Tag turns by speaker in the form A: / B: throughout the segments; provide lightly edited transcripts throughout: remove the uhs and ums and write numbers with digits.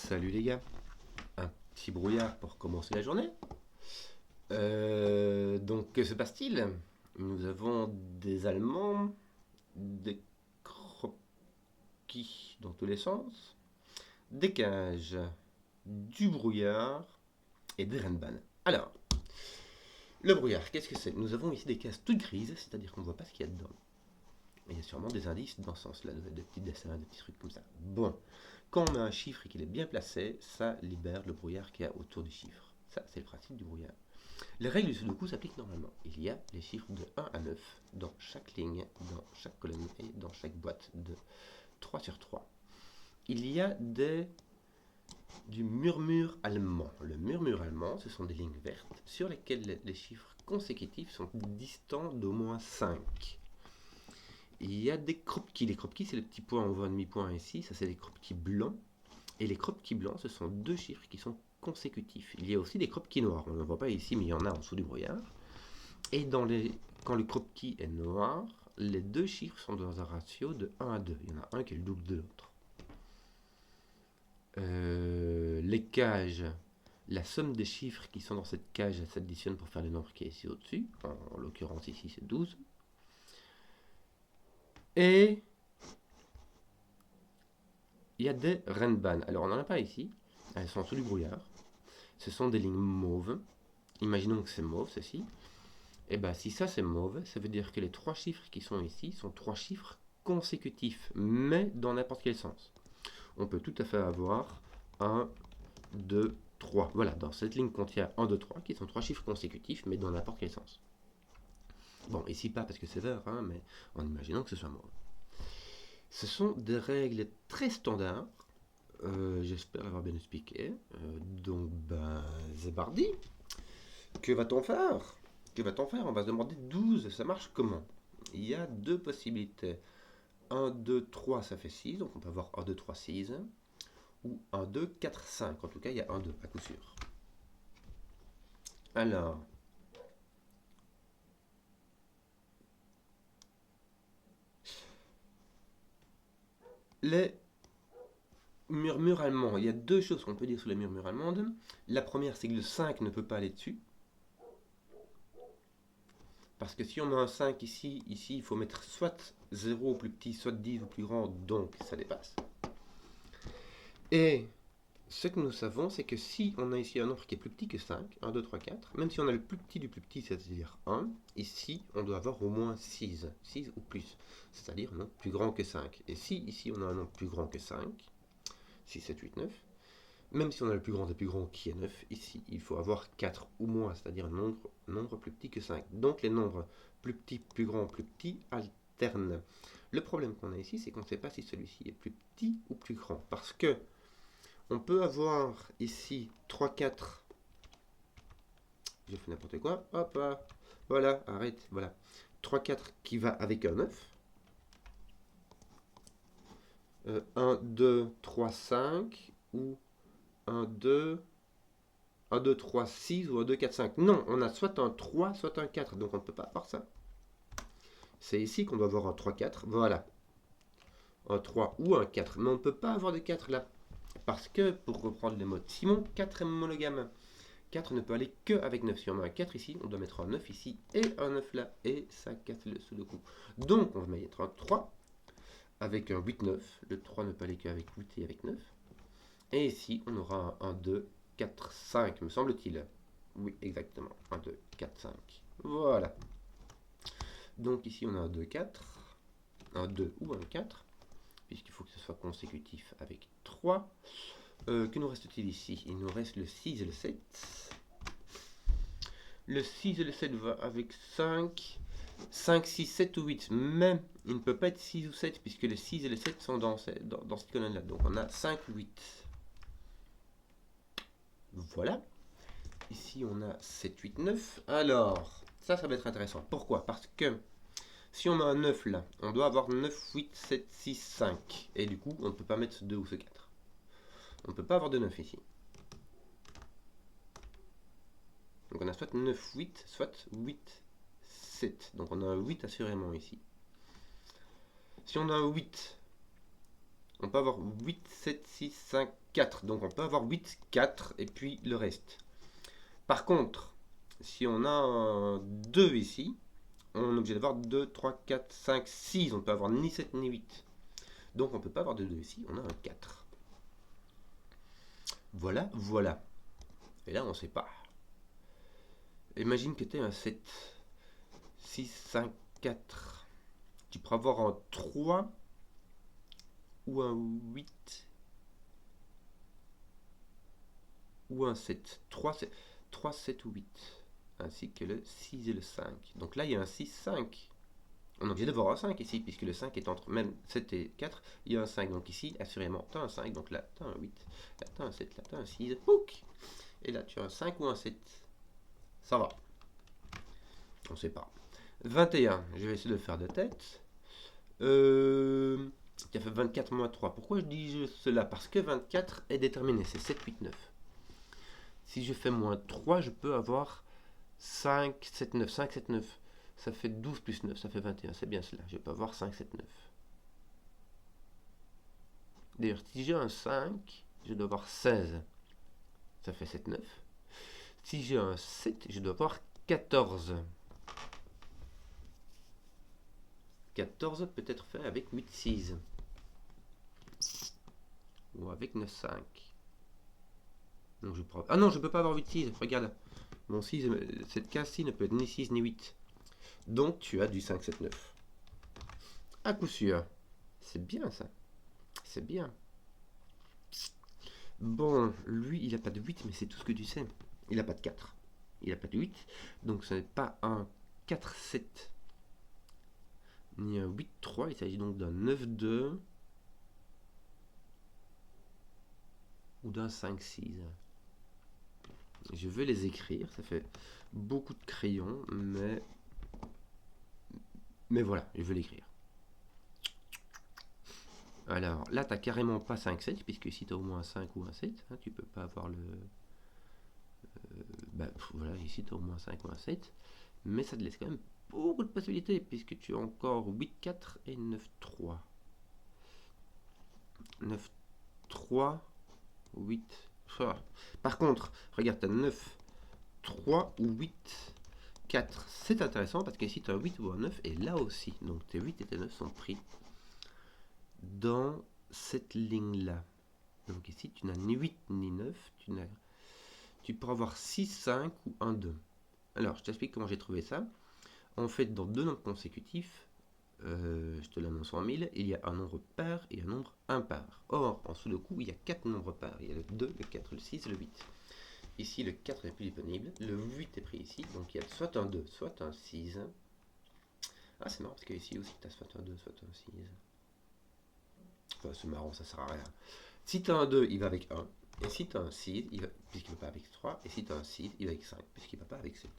A: Salut les gars, un petit brouillard pour commencer la journée. Donc que se passe-t-il? Nous avons des Allemands, des croquis dans tous les sens, des cages, du brouillard et des rennes-bannes. Alors, le brouillard, qu'est-ce que c'est? Nous avons ici des cases toutes grises, c'est-à-dire qu'on ne voit pas ce qu'il y a dedans. Il y a sûrement des indices dans ce sens-là, de petits dessins, de petits trucs comme ça. Bon, quand on a un chiffre et qu'il est bien placé, ça libère le brouillard qu'il y a autour du chiffre. Ça, c'est le principe du brouillard. Les règles du Sudoku s'appliquent normalement. Il y a les chiffres de 1 à 9 dans chaque ligne, dans chaque colonne et dans chaque boîte de 3 sur 3. Il y a du murmure allemand. Le murmure allemand, ce sont des lignes vertes sur lesquelles les chiffres consécutifs sont distants d'au moins 5. Il y a des croquis. Les croquis, c'est le petit point, on voit un demi-point ici. Ça, c'est des croquis blancs. Et les croquis blancs, ce sont deux chiffres qui sont consécutifs. Il y a aussi des croquis noirs. On ne le voit pas ici, mais il y en a en dessous du brouillard. Et quand le croquis est noir, les deux chiffres sont dans un ratio de 1 à 2. Il y en a un qui est le double de l'autre. Les cages, la somme des chiffres qui sont dans cette cage s'additionne pour faire le nombre qui est ici au-dessus. En l'occurrence, ici, c'est 12. Et il y a des renban. Alors, on n'en a pas ici. Elles sont sous du brouillard. Ce sont des lignes mauves. Imaginons que c'est mauve, ceci. Et bien, si ça c'est mauve, ça veut dire que les trois chiffres qui sont ici sont trois chiffres consécutifs, mais dans n'importe quel sens. On peut tout à fait avoir 1, 2, 3. Voilà, dans cette ligne contient 1, 2, 3, qui sont trois chiffres consécutifs, mais dans n'importe quel sens. Bon, ici pas parce que c'est vert, hein, mais en imaginant que ce soit mauve. Ce sont des règles très standards. J'espère l'avoir bien expliqué. Donc, Zébardi, que va-t-on faire? Que va-t-on faire? On va se demander 12, ça marche comment? Il y a deux possibilités. 1, 2, 3, ça fait 6, donc on peut avoir 1, 2, 3, 6. Ou 1, 2, 4, 5. En tout cas, il y a 1, 2, à coup sûr. Alors, les murmures allemands. Il y a deux choses qu'on peut dire sur les murmures allemandes. La première, c'est que le 5 ne peut pas aller dessus. Parce que si on a un 5 ici, il faut mettre soit 0 au plus petit, soit 10 au plus grand, donc ça dépasse. Et ce que nous savons, c'est que si on a ici un nombre qui est plus petit que 5, 1, 2, 3, 4, même si on a le plus petit du plus petit, c'est-à-dire 1, ici, on doit avoir au moins 6 ou plus, c'est-à-dire un nombre plus grand que 5. Et si ici on a un nombre plus grand que 5, 6, 7, 8, 9, même si on a le plus grand des plus grands qui est 9, ici, il faut avoir 4 ou moins, c'est-à-dire un nombre plus petit que 5. Donc les nombres plus petits, plus petits alternent. Le problème qu'on a ici, c'est qu'on ne sait pas si celui-ci est plus petit ou plus grand. Parce que on peut avoir ici 3, 4. J'ai fait n'importe quoi. Hop là. Voilà, arrête. Voilà. 3, 4 qui va avec un 9. 1, 2, 3, 5. Ou 1, 2, 1, 2, 3, 6 ou 1, 2, 4, 5. Non, on a soit un 3, soit un 4. Donc on ne peut pas avoir ça. C'est ici qu'on doit avoir un 3, 4. Voilà. Un 3 ou un 4. Mais on ne peut pas avoir de 4 là. Parce que, pour reprendre les mots de Simon, 4 est monogame. 4 ne peut aller que avec 9. Si on a un 4 ici, on doit mettre un 9 ici et un 9 là. Et ça casse le Sudoku. Donc, on va mettre un 3 avec un 8, 9. Le 3 ne peut aller qu'avec 8 et avec 9. Et ici, on aura un 2, 4, 5, me semble-t-il. Oui, exactement. 1, 2, 4, 5. Voilà. Donc ici, on a un 2, 4. Un 2 ou un 4. Puisqu'il faut que ce soit consécutif avec 3. Que nous reste-t-il ici? Il nous reste le 6 et le 7. Le 6 et le 7 va avec 5. 5, 6, 7 ou 8. Mais il ne peut pas être 6 ou 7 puisque le 6 et le 7 sont dans cette colonne-là. Donc on a 5, 8. Voilà. Ici on a 7, 8, 9. Alors, ça va être intéressant. Pourquoi? Parce que si on a un 9 là, on doit avoir 9, 8, 7, 6, 5. Et du coup, on ne peut pas mettre ce 2 ou ce 4. On ne peut pas avoir de 9 ici. Donc on a soit 9, 8, soit 8, 7. Donc on a un 8 assurément ici. Si on a un 8, On peut avoir 8, 7, 6, 5, 4. Donc on peut avoir 8, 4 et puis le reste. Par contre, si on a un 2 ici, on est obligé d'avoir 2, 3, 4, 5, 6. On ne peut avoir ni 7 ni 8. Donc on ne peut pas avoir de 2 ici, on a un 4. Voilà, voilà. Et là on ne sait pas. Imagine que tu es un 7, 6, 5, 4. Tu pourras avoir un 3 ou un 8 ou un 7. 3, 7 ou 8. Ainsi que le 6 et le 5. Donc là il y a un 6, 5. On est obligé d'avoir un 5 ici, puisque le 5 est entre même 7 et 4. Il y a un 5, donc ici, assurément, tu as un 5. Donc là, tu as un 8. Là, tu as un 7. Là, tu as un 6. Pouc. Et là, tu as un 5 ou un 7. Ça va. On ne sait pas. 21. Je vais essayer de le faire de tête. Tu as fait 24 moins 3. Pourquoi je dis cela? Parce que 24 est déterminé. C'est 7, 8, 9. Si je fais moins 3, je peux avoir 5, 7, 9. 5, 7, 9. Ça fait 12 plus 9, ça fait 21. C'est bien cela. Je peux avoir 5, 7, 9. D'ailleurs, si j'ai un 5, je dois avoir 16. Ça fait 7, 9. Si j'ai un 7, je dois avoir 14. 14 peut être fait avec 8, 6. Ou avec 9, 5. Donc je prends... Ah non, je ne peux pas avoir 8, 6. Regarde. Mon 6, cette case-ci ne peut être ni 6 ni 8. Donc tu as du 5, 7, 9. À coup sûr. C'est bien ça. C'est bien. Bon, lui, il n'a pas de 8, mais c'est tout ce que tu sais. Il n'a pas de 4. Il n'a pas de 8. Donc ce n'est pas un 4, 7, ni un 8, 3. Il s'agit donc d'un 9, 2 ou d'un 5, 6. Je vais les écrire. Ça fait beaucoup de crayons, mais voilà, je vais l'écrire. Alors là, tu n'as carrément pas 5, 7, puisque si tu as au moins un 5 ou un 7, hein, tu peux pas avoir le... voilà, ici tu as au moins 5 ou un 7, mais ça te laisse quand même beaucoup de possibilités, puisque tu as encore 8, 4 et 9, 3. 9, 3, 8... Par contre, regarde, tu as 9, 3 ou 8, 4. C'est intéressant parce qu'ici tu as un 8 ou un 9, et là aussi. Donc tes 8 et tes 9 sont pris dans cette ligne-là. Donc ici, tu n'as ni 8 ni 9. Tu pourras avoir 6, 5 ou 1, 2. Alors, je t'explique comment j'ai trouvé ça. En fait, dans deux nombres consécutifs, je te l'annonce en 1000, il y a un nombre pair et un nombre impair. Or, en sous le coup, il y a 4 nombres pairs. Il y a le 2, le 4, le 6 et le 8. Ici, le 4 n'est plus disponible. Le 8 est pris ici. Donc, il y a soit un 2, soit un 6. Ah, c'est marrant parce qu'ici aussi, tu as soit un 2, soit un 6. Enfin, c'est marrant, ça sert à rien. Si tu as un 2, il va avec 1. Et si tu as un 6, puisqu'il ne va pas avec 3. Et si tu as un 6, il va avec 5, puisqu'il ne va pas avec 7.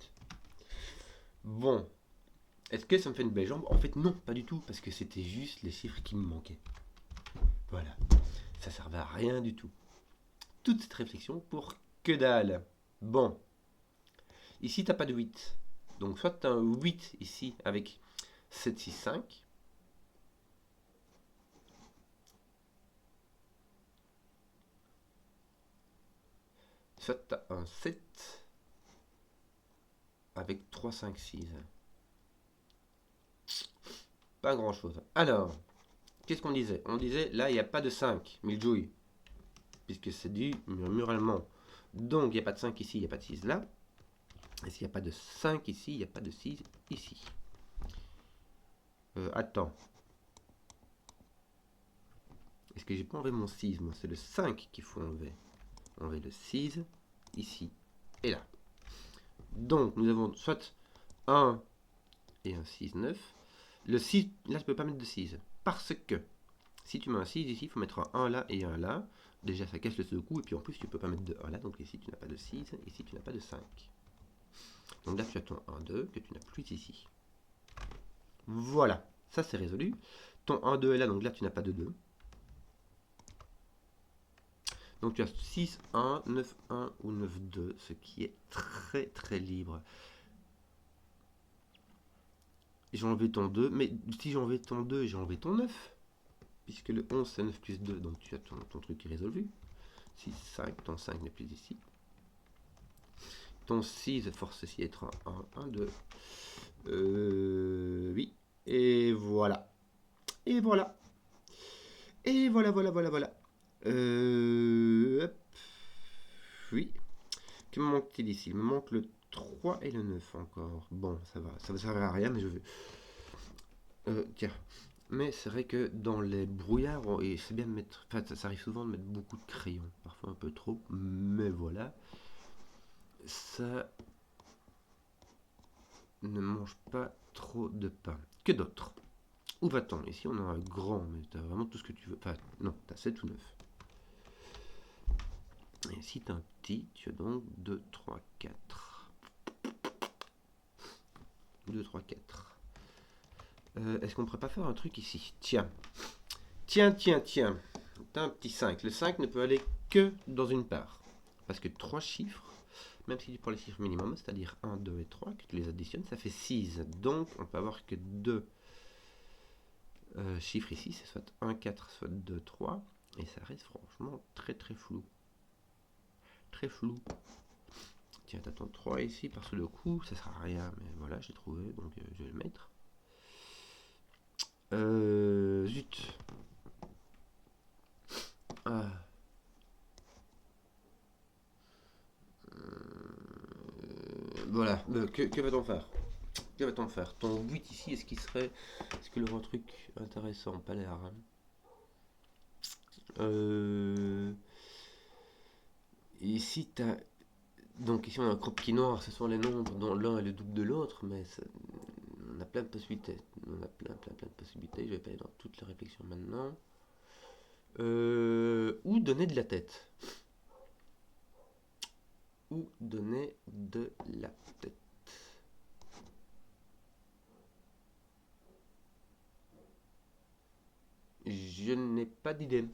A: Bon. Est-ce que ça me fait une belle jambe? En fait, non, pas du tout, parce que c'était juste les chiffres qui me manquaient. Voilà. Ça servait à rien du tout. Toute cette réflexion pour que dalle. Bon. Ici, tu n'as pas de 8. Donc, soit tu as un 8 ici avec 7, 6, 5. Soit tu as un 7 avec 3, 5, 6. Pas grand chose. Alors, qu'est-ce qu'on disait? On disait là, il n'y a pas de 5, Miljouille, puisque c'est du murmure allemand. Donc, il n'y a pas de 5 ici, il n'y a pas de 6 là. Et s'il n'y a pas de 5 ici, il n'y a pas de 6 ici. Attends. Est-ce que j'ai pas enlevé mon 6? Moi, c'est le 5 qu'il faut enlever. Enlever le 6 ici et là. Donc, nous avons soit 1 et un 6, 9. Le 6, là, je ne peux pas mettre de 6. Parce que si tu mets un 6 ici, il faut mettre un 1 là et un là. Déjà, ça casse le secou. Et puis en plus, tu ne peux pas mettre de 1 là. Donc ici, tu n'as pas de 6. Ici, tu n'as pas de 5. Donc là, tu as ton 1, 2 que tu n'as plus ici. Voilà. Ça, c'est résolu. Ton 1, 2 est là. Donc là, tu n'as pas de 2. Donc tu as 6, 1, 9, 1 ou 9, 2. Ce qui est très, très libre. J'ai enlevé ton 2. Mais si j'ai enlevé ton 2 et j'ai enlevé ton 9. puisque le 11 c'est 9 plus 2, donc tu as ton truc qui est résolu. 6, 5, ton 5 n'est plus ici. Ton 6 force ceci être un 1, 2. Oui. Et voilà. Et voilà. Et voilà, voilà, voilà, voilà. Hop. Oui. Que me manque-t-il ici? Il me manque le 3 et le 9 encore. Bon, ça va. Ça ne servir à rien, mais je vais... tiens. Mais c'est vrai que dans les brouillards, et c'est bien de mettre... Enfin, ça arrive souvent de mettre beaucoup de crayons. Parfois un peu trop. Mais voilà. Ça ne mange pas trop de pain. Que d'autre? Où va-t-on? Ici, on a un grand, mais tu as vraiment tout ce que tu veux. Enfin, non, tu as 7 ou 9. Et si tu as un petit, tu as donc 2, 3, 4. 2, 3, 4. Est-ce qu'on ne pourrait pas faire un truc ici? Tiens. Tiens. Tu as un petit 5. Le 5 ne peut aller que dans une part. Parce que 3 chiffres, même si tu prends les chiffres minimum, c'est-à-dire 1, 2 et 3, que tu les additionnes, ça fait 6. Donc, on peut avoir que 2 chiffres ici. C'est soit 1, 4, soit 2, 3. Et ça reste franchement très très flou. Très flou. Tiens, t'as ton 3 ici, parce que le coup, ça sert à rien. Mais voilà, j'ai trouvé, donc je vais le mettre. Zut. Ah. Voilà, que va-t-on faire? Que va-t-on faire? Ton 8 ici, est-ce qu'il serait... Est-ce qu'il aurait un truc intéressant? Pas l'air. Hein. Ici, t'as... Donc ici, on a un croquis noir. Ce sont les nombres dont l'un est le double de l'autre, mais on a plein de possibilités. On a plein de possibilités. Je vais pas aller dans toutes les réflexions maintenant. Ou donner de la tête. Ou donner de la tête. Je n'ai pas d'idée.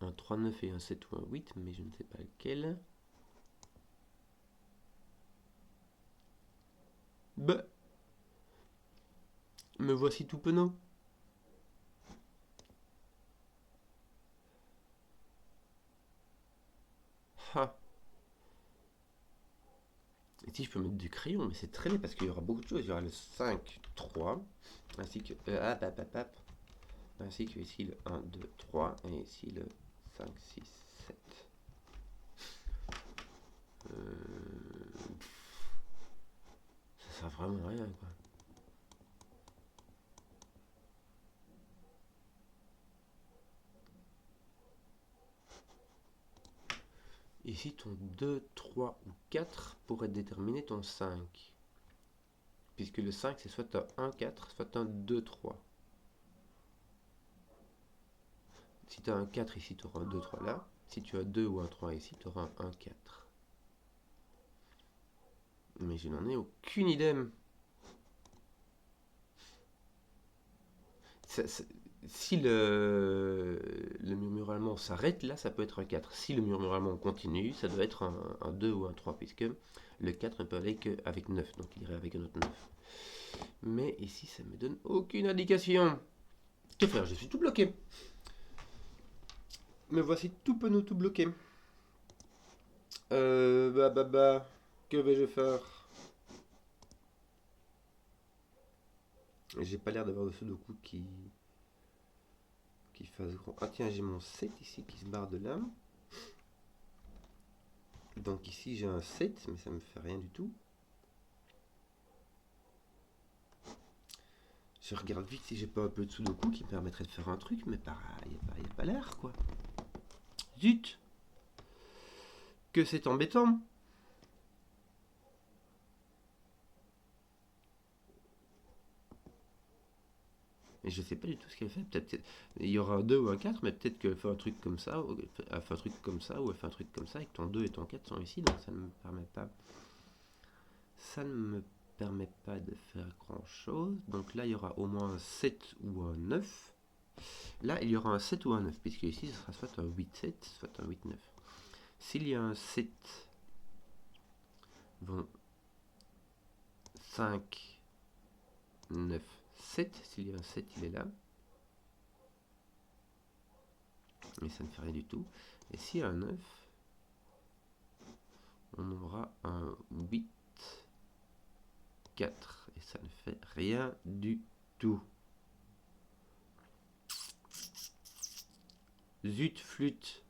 A: Un 3, 9 et un 7 ou un 8, mais je ne sais pas lequel. Bah, me voici tout penaud. Ha. Et si je peux mettre du crayon, mais c'est très bien parce qu'il y aura beaucoup de choses. Il y aura le 5, 3, ainsi que... ainsi que ici le 1, 2, 3, et ici le 5, 6, 7. Ça sert vraiment à rien, quoi. Ici, ton 2, 3 ou 4 pourrait déterminer ton 5. Puisque le 5, c'est soit un 1, 4, soit un 2, 3. Si tu as un 4 ici, tu auras un 2, 3 là. Si tu as 2 ou un 3 ici, tu auras un 1, 4. Mais je n'en ai aucune idée. Si le murmure allemand s'arrête, là, ça peut être un 4. Si le murmure allemand continue, ça doit être un 2 ou un 3, puisque le 4 ne peut aller qu'avec 9, donc il irait avec un autre 9. Mais ici, ça ne me donne aucune indication. Que faire? Je suis tout bloqué. Me voici tout penaud, tout bloqué. Que vais-je faire? J'ai pas l'air d'avoir de sudoku qui fasse grand. Ah tiens, j'ai mon 7 ici qui se barre de là. Donc ici j'ai un 7, mais ça me fait rien du tout. Je regarde vite si j'ai pas un peu de sudoku qui me permettrait de faire un truc, mais il n'y a pas l'air quoi. Zut! Que c'est embêtant! Et je sais pas du tout ce qu'elle fait. Peut-être il y aura un 2 ou un 4, mais peut-être qu'elle fait un truc comme ça, ou elle fait un truc comme ça, ou elle fait un truc comme ça, et que ton 2 et ton 4 sont ici, donc ça ne me permet pas. Ça ne me permet pas de faire grand chose. Donc là, il y aura au moins un 7 ou un 9. Là, il y aura un 7 ou un 9, puisque ici, ce sera soit un 8-7, soit un 8-9. S'il y a un 7, bon, 5, 9, 7. S'il y a un 7, il est là. Mais ça ne fait rien du tout. Et s'il y a un 9, on aura un 8, 4. Et ça ne fait rien du tout. Zut, flûte.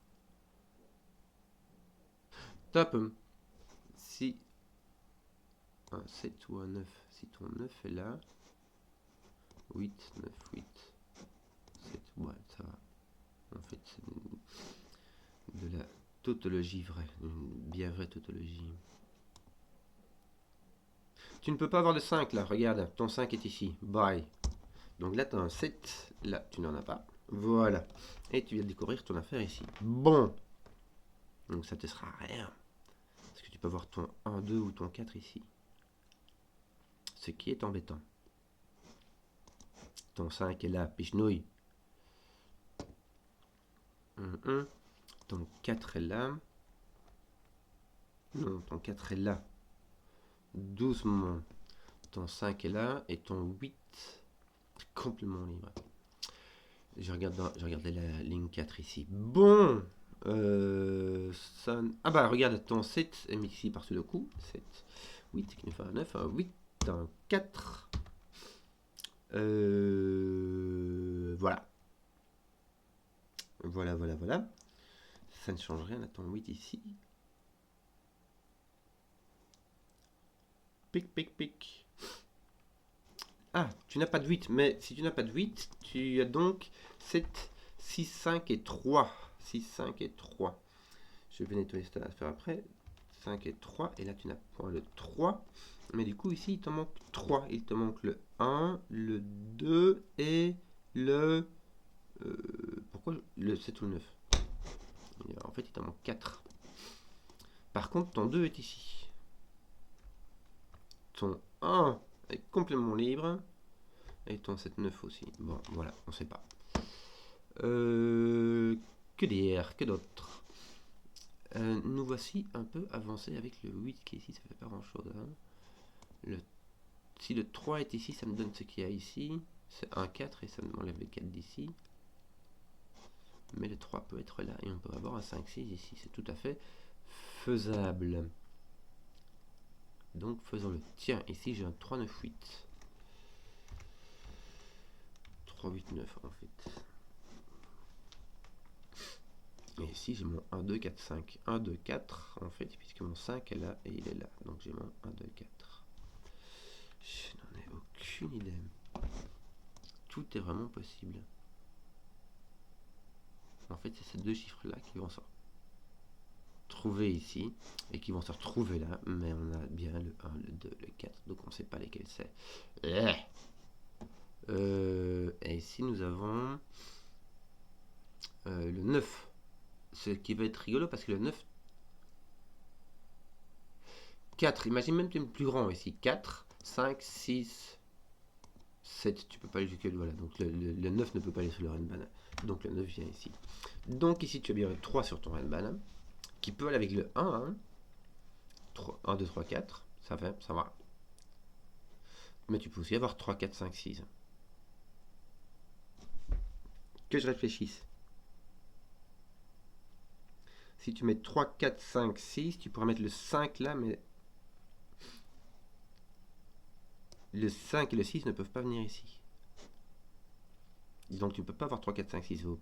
A: Top. Si un 7 ou un 9, si ton 9 est là, 8, 9, 8, 7, ouais, ça va. En fait, c'est de la tautologie vraie, une bien vraie tautologie. Tu ne peux pas avoir de 5 là, regarde, ton 5 est ici, bye. Donc là, tu as un 7, là, tu n'en as pas. Voilà. Et tu viens de découvrir ton affaire ici. Bon. Donc ça ne te sera rien. Parce que tu peux avoir ton 1, 2 ou ton 4 ici. Ce qui est embêtant. Ton 5 est là, pichenouille. Ton 4 est là. Non, ton 4 est là. Doucement. Ton 5 est là. Et ton 8 est complètement libre. Je regardais la ligne 4 ici. Bon. Ah bah regarde, ton 7 est mis ici par-dessus le coup. 7, 8 qui nous fait un 9, un 8, un 4. Voilà. Voilà. Ça ne change rien à ton 8 ici. Pic. Ah, tu n'as pas de 8, mais si tu n'as pas de 8, tu as donc 7, 6, 5 et 3. 6, 5 et 3. Je vais nettoyer cette affaire après. 5 et 3, et là tu n'as point le 3. Mais du coup, ici, il te manque 3. Il te manque le 1, le 2 et le... pourquoi le 7 ou le 9? En fait, il t'en manque 4. Par contre, ton 2 est ici. Ton 1 est complètement libre. Et ton 7, 9 aussi. Bon, voilà, on ne sait pas. Que dire, que d'autre? Nous voici un peu avancés avec le 8 qui est ici, ça fait pas grand chose. Hein. Si le 3 est ici, ça me donne ce qu'il y a ici. C'est un 4 et ça m'enlève le 4 d'ici. Mais le 3 peut être là et on peut avoir un 5, 6 ici. C'est tout à fait faisable. Donc faisons-le. Tiens, ici j'ai un 3, 9, 8. 3, 8, 9 en fait. Et ici j'ai mon 1, 2, 4, 5. 1, 2, 4 en fait, puisque mon 5 est là et il est là. Donc j'ai mon 1, 2, 4. Je n'en ai aucune idée. Tout est vraiment possible. En fait, c'est ces deux chiffres-là qui vont se retrouver ici et qui vont se retrouver là. Mais on a bien le 1, le 2, le 4. Donc on ne sait pas lesquels c'est. Et ici, nous avons le 9. Ce qui va être rigolo parce que le 9... 4, imagine même que tu es plus grand ici. 4, 5, 6, 7. Tu peux pas aller jusqu'à voilà. Donc le 9 ne peut pas aller sur le Renban. Donc le 9 vient ici. Donc ici, tu as bien le 3 sur ton Renban. Qui peut aller avec le 1. Hein. 3, 1, 2, 3, 4. Ça fait, ça va. Mais tu peux aussi avoir 3, 4, 5, 6. Que je réfléchisse. Si tu mets 3, 4, 5, 6, tu pourras mettre le 5 là, mais le 5 et le 6 ne peuvent pas venir ici. Donc tu ne peux pas avoir 3, 4, 5, 6. Au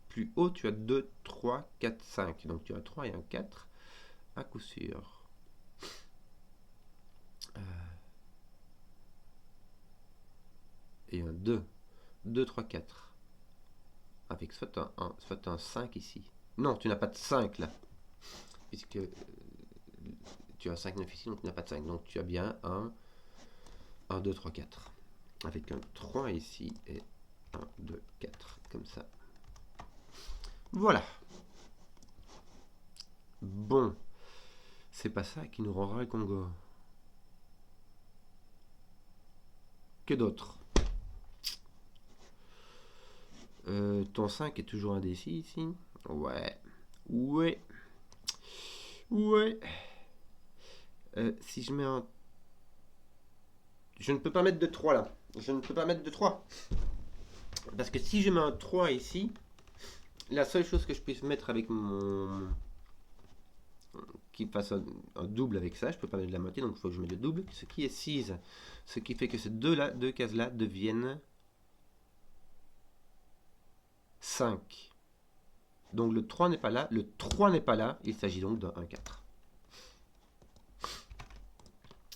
A: plus haut, tu as 2, 3, 4, 5. Donc tu as 3 et un 4 à coup sûr. Et un 2. 2, 3, 4. Avec soit un 1, soit un 5 ici. Non, tu n'as pas de 5 là. Puisque tu as 5, 9 ici, donc tu n'as pas de 5. Donc tu as bien un 1, 2, 3, 4. Avec un 3 ici et 1, 2, 4. Comme ça. Voilà. Bon. C'est pas ça qui nous rendra le Congo. Que d'autre? Ton 5 est toujours indécis ici. Ouais. Si je mets un... Je ne peux pas mettre de 3 là. je ne peux pas mettre de 3. Parce que si je mets un 3 ici, la seule chose que je puisse mettre avec mon... qui fasse un double avec ça, je peux pas mettre de la moitié, donc il faut que je mette le double, ce qui est 6. Ce qui fait que ces deux cases-là deviennent 5. Donc le 3 n'est pas là, le 3 n'est pas là, il s'agit donc d'un 1, 4.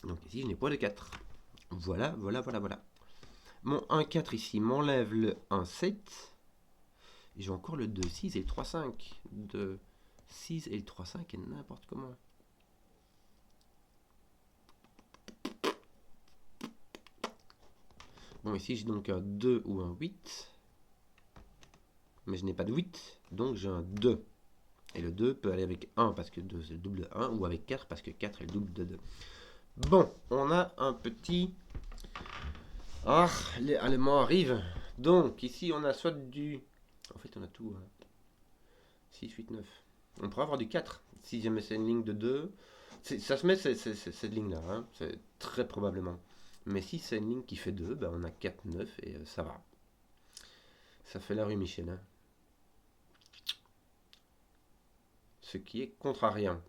A: Donc ici, je n'ai pas de 4. Voilà. Mon 1, 4 ici m'enlève le 1, 7. Et j'ai encore le 2, 6 et le 3, 5. 2, 6 et le 3, 5 et n'importe comment. Bon, ici, j'ai donc un 2 ou un 8. Mais je n'ai pas de 8, donc j'ai un 2. Et le 2 peut aller avec 1 parce que 2 c'est le double de 1, ou avec 4 parce que 4 est le double de 2. Bon, on a un petit... Ah, les Allemands arrivent. Donc, ici, on a soit du... En fait, on a tout. 6, 8, 9. On pourrait avoir du 4. Si jamais c'est une ligne de 2. Ça se met cette ligne-là. Hein, c'est très probablement. Mais si c'est une ligne qui fait 2, ben on a 4, 9 et ça va. Ça fait la rue Michel. Hein. Ce qui est contrariant.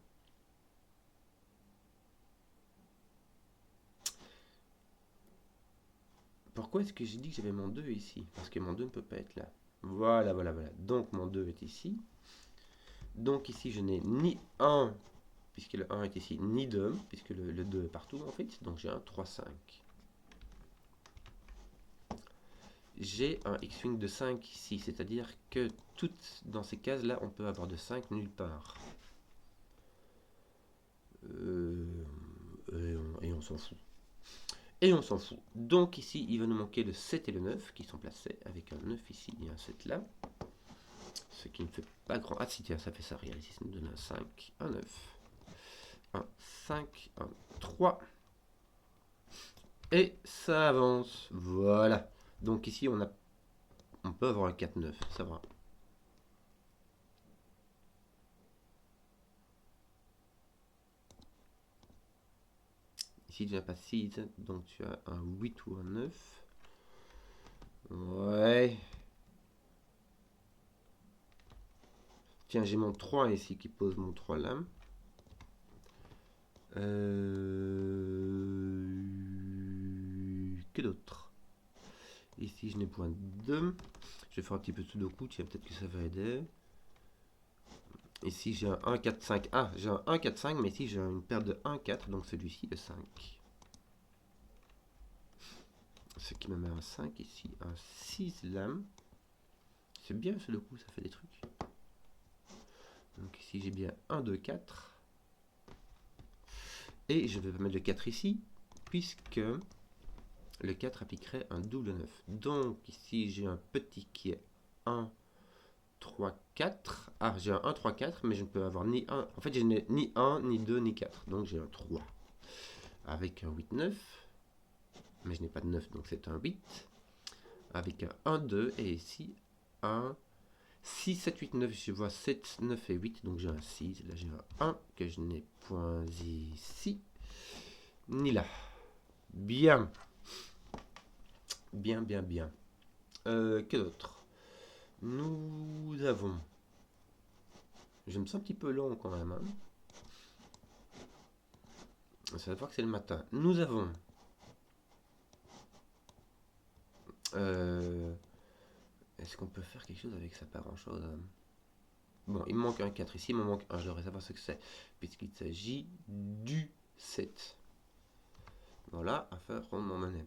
A: Pourquoi est-ce que j'ai dit que j'avais mon 2 ici? Parce que mon 2 ne peut pas être là. Voilà. Donc mon 2 est ici. Donc ici je n'ai ni 1, puisque le 1 est ici, ni 2, puisque le 2 est partout en fait. Donc j'ai un 3, 5. J'ai un X-Wing de 5 ici, c'est-à-dire que toutes dans ces cases-là, on peut avoir de 5 nulle part. Et on s'en fout. Et on s'en fout. Donc ici, il va nous manquer le 7 et le 9 qui sont placés avec un 9 ici et un 7 là. Ce qui ne fait pas grand... Ah si, tiens, ça fait ça. Regarde ici, ça nous donne un 5, un 9, un 5, un 3. Et ça avance. Voilà. Donc ici, on peut avoir un 4, 9. Ça va. Ici, tu n'as pas 6, donc tu as un 8 ou un 9. Ouais. Tiens, j'ai mon 3 ici qui pose mon 3 là. Que d'autre? Ici, je n'ai point 2. Je vais faire un petit peu de sudoku, tiens, peut-être que ça va aider. Ici, j'ai un 1, 4, 5. Ah, j'ai un 1, 4, 5, mais ici, j'ai une paire de 1, 4, donc celui-ci, le 5. Ce qui me met un 5 ici, un 6 lames. C'est bien ce coup, ça fait des trucs. Donc ici j'ai bien 1, 2, 4. Et je vais mettre le 4 ici, puisque le 4 appliquerait un double 9. Donc ici j'ai un petit qui est 1, 3, 4. Ah, j'ai un 1, 3, 4, mais je ne peux avoir ni 1. En fait, je n'ai ni 1, ni 2, ni 4. Donc j'ai un 3. Avec un 8, 9. Mais je n'ai pas de 9, donc c'est un 8. Avec un 1, 2. Et ici, un 6, 7, 8, 9. Je vois 7, 9 et 8. Donc j'ai un 6. Là, j'ai un 1 que je n'ai point ici, ni là. Bien. Bien. Que d'autre? Nous avons... Je me sens un petit peu long quand même. Hein. Ça va voir que c'est le matin. Nous avons... Est-ce qu'on peut faire quelque chose avec ça? Pas grand-chose. Hein. Bon, il me manque un 4 ici, il me manque un. Je devrais savoir ce que c'est. Puisqu'il s'agit du 7. Voilà, affaire rondement menée.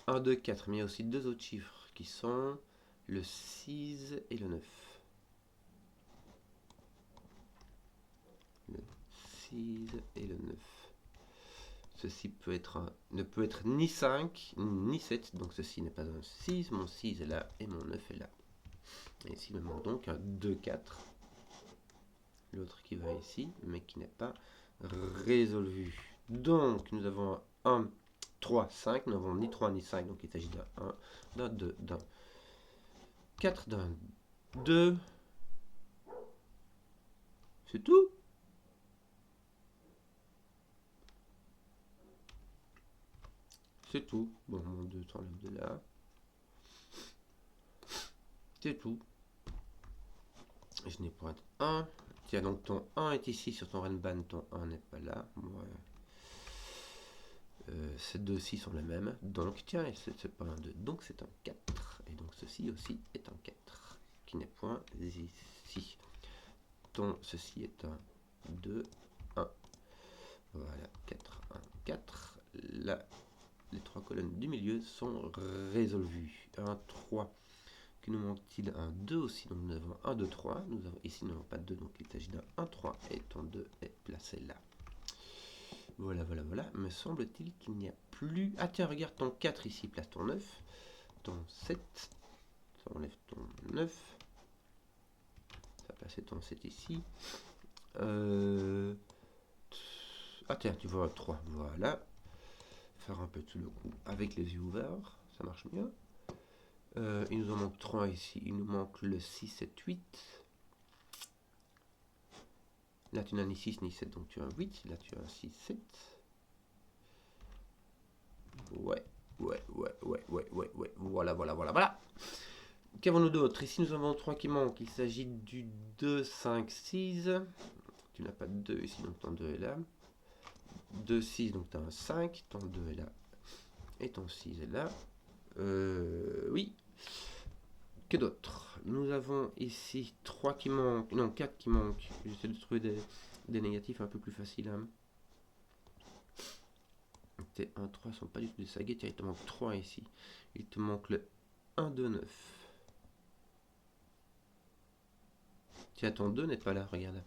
A: 1, 2, 4. Mais il y a aussi deux autres chiffres qui sont le 6 et le 9. Le 6 et le 9. Ceci ne peut être ni 5 ni 7. Donc ceci n'est pas un 6. Mon 6 est là et mon 9 est là. Et ici, il me manque donc un 2, 4. L'autre qui va ici, mais qui n'est pas résolu. Donc, nous avons un 1, 3, 5. Nous n'avons ni 3 ni 5. Donc, il s'agit d'un 1, d'un 2, d'un 4, d'un 2. C'est tout. C'est tout. Bon, mon 2 t'enlève de là. C'est tout. Je n'ai point 1. Tiens, donc ton 1 est ici sur ton Renban, ton 1 n'est pas là. Ces deux-ci sont les mêmes. Donc, tiens, c'est pas un 2, donc c'est un 4. Et donc, ceci aussi est un 4, qui n'est point ici. Ceci est un 2, 1. Voilà, 4, 1, 4. Là, les trois colonnes du milieu sont résolues. Un 3. Que nous manque-t-il? Un 2 aussi, donc nous avons 1, 2, 3. Nous avons, ici, nous n'avons pas de 2, donc il s'agit d'un 1, 3. Et ton 2 est placé là. Voilà, voilà, voilà. Me semble-t-il qu'il n'y a plus... Ah tiens, regarde ton 4 ici, place ton 9. Ton 7. Ça enlève ton 9. Ça va placer ton 7 ici. Ah tiens, tu vois 3. Voilà. Faire un peu tout le coup avec les yeux ouverts. Ça marche mieux. Il nous en manque 3 ici. Il nous manque le 6, 7, 8. Là, tu n'as ni 6 ni 7, donc tu as un 8. Là, tu as un 6, 7. Ouais. Voilà, voilà, voilà, voilà. Qu'avons-nous d'autre? Ici, nous avons 3 qui manquent. Il s'agit du 2, 5, 6. Tu n'as pas de 2 ici, donc ton 2 est là. 2, 6, donc tu as un 5. Ton 2 est là. Et ton 6 est là. Oui. Que d'autre? Nous avons ici 3 qui manquent. Non, 4 qui manquent. J'essaie de trouver des négatifs un peu plus faciles. Hein. Tes 1, 3 sont pas du tout des saguets. Tiens, il te manque 3 ici. Il te manque le 1, 2, 9. Tiens, ton 2 n'est pas là, regarde.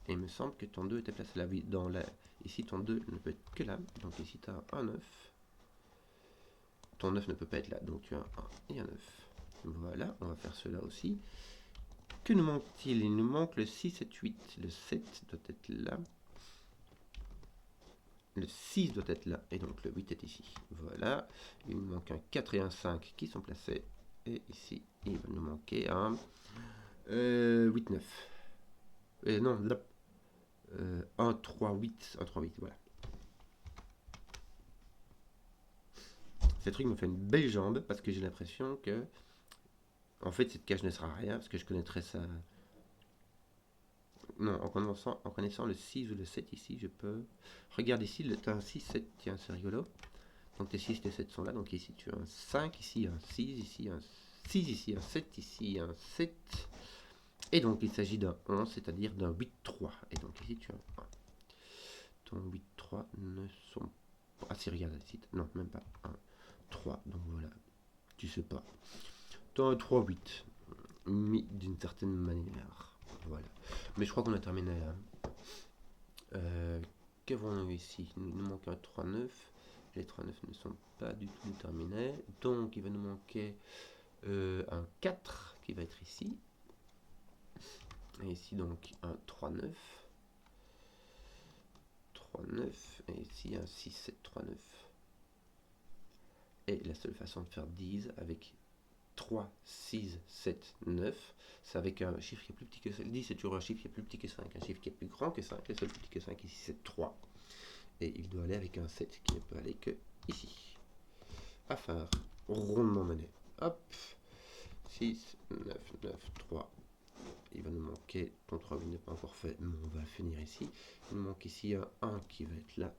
A: Et il me semble que ton 2 était placé là. Oui, dans la... Ici, ton 2 ne peut être que là. Donc ici, tu as un 9. Ton 9 ne peut pas être là. Donc tu as un 1 et un 9. Voilà, on va faire cela aussi. Que nous manque-t-il? Il nous manque le 6, 7, 8. Le 7 doit être là. Le 6 doit être là. Et donc le 8 est ici. Voilà. Il nous manque un 4 et un 5 qui sont placés. Et ici, il va nous manquer un 8, 9. Non, là. 1, 3, 8. 1, 3, 8, voilà. Ce truc me fait une belle jambe parce que j'ai l'impression que... En fait, cette cage ne sera à rien parce que je connaîtrais ça... Non, en connaissant le 6 ou le 7 ici, je peux... Regarde ici, tu as un 6, 7, tiens, c'est rigolo. Donc tes 6 et tes 7 sont là, donc ici tu as un 5, ici un 6, ici un 6, ici un 7, ici un 7. Et donc il s'agit d'un 11, c'est-à-dire d'un 8, 3. Et donc ici tu as un 1. Ton 8, 3 ne sont pas... Ah si, regarde ici, non, même pas. 1, 3, donc voilà, tu sais pas. Tu as un 3, 8, mis d'une certaine manière. Voilà. Mais je crois qu'on a terminé là. Qu'avons-nous ici? Il nous manque un 3, 9. Les 3, 9 ne sont pas du tout terminés. Donc il va nous manquer un 4 qui va être ici. Et ici donc un 3, 9. 3, 9. Et ici un 6, 7, 3, 9. Et la seule façon de faire 10 avec 3, 6, 7, 9, c'est avec un chiffre qui est plus petit que 5. 10 c'est toujours un chiffre qui est plus petit que 5, un chiffre qui est plus grand que 5, le seul plus petit que 5 ici c'est 3. Et il doit aller avec un 7 qui ne peut aller que ici. À faire rondement mené. Hop, 6, 9, 9, 3. Il va nous manquer, ton 3 n'est pas encore fait, mais on va le finir ici. Il nous manque ici un 1 qui va être là.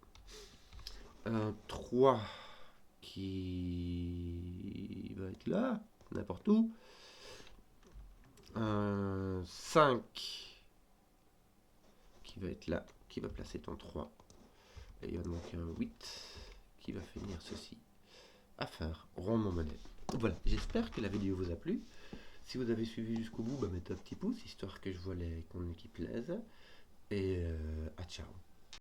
A: Un 3 qui va être là, n'importe où. Un 5 qui va être là, qui va placer ton 3. Et il va nous manquer un 8 qui va finir ceci. À faire rondement mené. Voilà, j'espère que la vidéo vous a plu. Si vous avez suivi jusqu'au bout, mettez un petit pouce, histoire que je vois les contenus qui plaisent. Et à ciao.